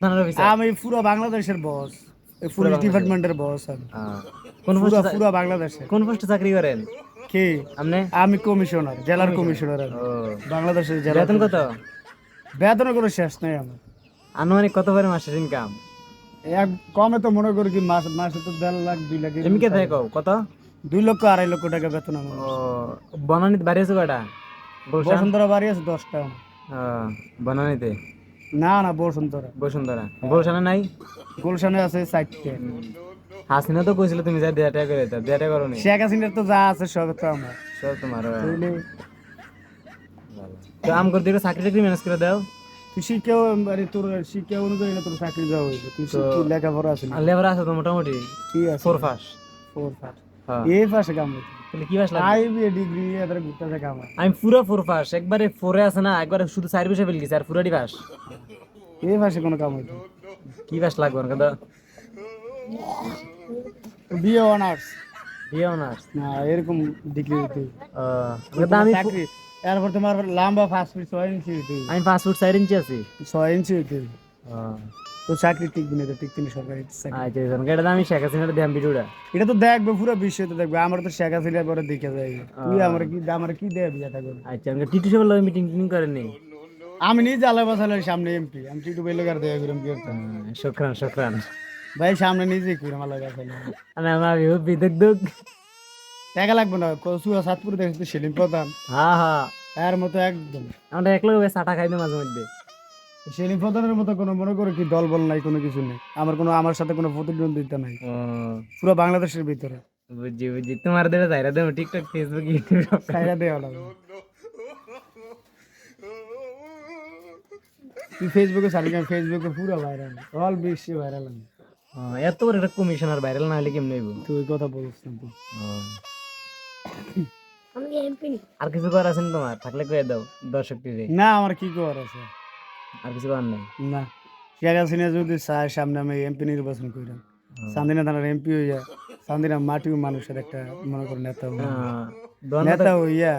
থানার অফিসার? আমি পুরো বাংলাদেশের বস, এই পুরো পুলিশ বাংলাদেশের? ডিপার্টমেন্টের বস আমি। কোন পুরো পোস্টে পুরো বাংলাদেশের। কোন পোস্টে চাকরি করেন কি? আপনি? আমি কমিশনার, জেলার কমিশনার? কমিশনার ও, আমি। বাংলাদেশের জেলার বেতন কত? কমিশনার। বেতনের কোনো শেষ নাই আমার। আনুমানিক কত পারে মাসের ইনকাম? এক কমে তো মনে করি কি মাসে তো 1.5 লাখ 2 লাখ এরকম এমকে পাই। থাকে কত? 2 লক্ষ 2.5 লক্ষ টাকা বেতন আমার ও, মাসে। বনানীতে বাড়ি আছে কয়টা? গুলশান? বসুন্ধরা বাড়ি আছে 10টা। ও, বনানীতে? না না, বসুন্ধরা। বসুন্ধরা? হ্যাঁ। গুলশানে নাই? গুলশানে আছে 4টে। হাসিনা তো কইছিল তুমি যা দেয়া টাকা করে দাও, দেয়া টাকা করো নি? শেখ হাসিনার তো যা আছে সব তো আমার। সব তোমার? বুঝলি? তো আম করে দিকে চাকরি টাকরি ম্যানেজ করে দাও। তুই শিক্ষাও মানে তোর শিক্ষা অনুযায়ী না তোর চাকরি দেওয়া হয়েছে, তুই তো লেখাপড়া আছে না। লেবার আছে তো মোটামুটি? ঠিক আছে। Four pass? 4 পাস। হ্যাঁ। এই পাশে কাম হইছে। তাহলে কি পাস লাগবে? আইবি ডিগ্রি এদের ঘুরতেছে কাম। আমি পুরো ফোর পাস, একবারে ফোরে আছে না, একবারে শুধু চার বসে ফেল গেছি আর পুরাটি পাস। এই পাশে কোনো কাম হইছে। কি পাস লাগবে ওর কথা? বিএ অনার্স বিয়ে অনার্স? না এরকম ডিগ্রি দিতে। আমি চাকরি এরপর তোমার লম্বা 5 ফিট 6 ইঞ্চি হইতে। আমি 5 ফুট 4 ইঞ্চি আছি। 6 ইঞ্চি হইতে। আহ, তো চাকরি টিকবি না, তো টিকতে না সরকারি চাকরি। আচ্ছা এটা আমি শেখ হাসিনার দেখাম ভিডিওটা। এটা তো দেখবে পুরো বিশ্ব তো দেখবে, আমার তো শেখ হাসিনা পরে দেখে যায়। তুই আমার কি দেয় বিয়াটা করে? আচ্ছা, আমাকে টিটু সাহেবের লগে মিটিং টিটিং করেননি? আমি নিজে আল্লাহ বাসালের সামনে এমপি, আমি টিটু বেলে কার দেয়া করিম কি করতাম? শুক্রান শুক্রান। ভাই সামনে নিজে করিম আল্লাহ বাসালে। আমি বিদ্যুৎ দুঃখ। টাকা লাগবে না, কসুয়া সাতপুর দেখছি সেলিম প্রধান হ্যাঁ হ্যাঁ, এর মতো একদম। আমরা একলা চাটা খাই না মাঝে মধ্যে। সেলিম প্রধানের মতো কোনো মনে করে কি দল বল নাই, কোনো কিছু নেই আমার সাথে কোনো প্রতিদ্বন্দ্বিতা নাই ও, পুরো বাংলাদেশের ভিতরে। বুঝছি বুঝছি, তোমার দেবে যাইরা দেবো টিকটক ফেসবুক ইউটিউব সব সাইরা দেওয়া লাগবে। তুই ফেসবুকে চালি না, ফেসবুকে পুরো ভাইরাল, অল বিশ্বে ভাইরাল। এত বড় একটা কমিশনার ভাইরাল না হলে কেমনে হইব? তুই কথা বলিস না তুই। ও, আর কিছু করার আছে না তোমার? থাকলে কয়ে দাও দর্শক টিরে। না আমার কি করার আছে? আর কিছু করার নাই? না, শেখ হাসিনা যদি চায় সামনে আমি এমপি নির্বাচন করিলাম, চান্দিনা থানার এমপি হইয়া চান্দিনা মাটি মানুষের একটা মনে করে নেতা নেতা হইয়া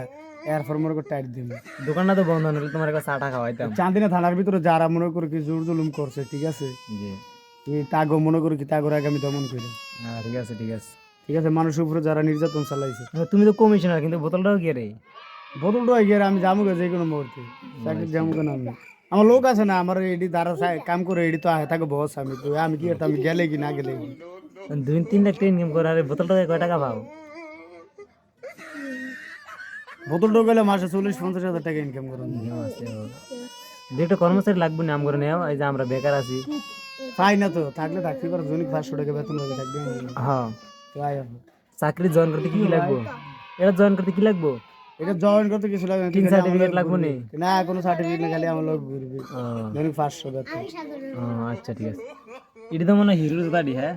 এরপর মনে করে টাইট দিন। দোকানটা তো বন্ধ হলে তোমার একটা চাটা খাওয়াইতাম। চান্দিনা থানার ভিতরে যারা মনে করে কি জোর জুলুম করছে, ঠিক আছে, জি। এই তাগো মনে করি কি তাগোর আগে আমি দমন করি। ঠিক আছে ঠিক আছে। ঠিক আছে, মানুষের উপরে যারা নির্যাতন চালাইছে। তুমি তো কমিশনার, কিন্তু বোতলটাও কে রে? বদলটা হয়ে গিয়ে আমি যাবো যে কোনো মুহূর্তে চাকরি যাবো কেন আমি? আমার লোক আছে না, আমার এডি দ্বারা কাম করে এডি তো আহে থাকে বস, আমি তো আমি কি করতাম, আমি গেলে কি না গেলে কি? 2-3 লাখ টাকা ইনকাম করে, আর বোতলটা কয় টাকা পাও? বোতলটা গেলে মাসে 40-50 হাজার টাকা ইনকাম করেন। যে একটা কর্মচারী লাগবে না আম করে নেও, এই যে আমরা বেকার আছি। পাই না তো, থাকলে থাকতে পারো, দৈনিক 500 টাকা বেতন হবে থাকবে। হ্যাঁ, তো আয় হবে। চাকরি জয়েন করতে কি কি লাগবো? এটা জয়েন করতে কি লাগবো? এটা জয়েন করতে কিছু লাগে না, তিন খালি আমার সার্টিফিকেট লোক লাগবো নি? ঘুরবে। না কোনো সার্টিফিকেট না, খালি আমার লোক ঘুরবে। ও, দৈনিক 500 বেতন। ও, আচ্ছা ঠিক আছে। এটা তো মনে হয় হিরোর গাড়ি, হ্যাঁ।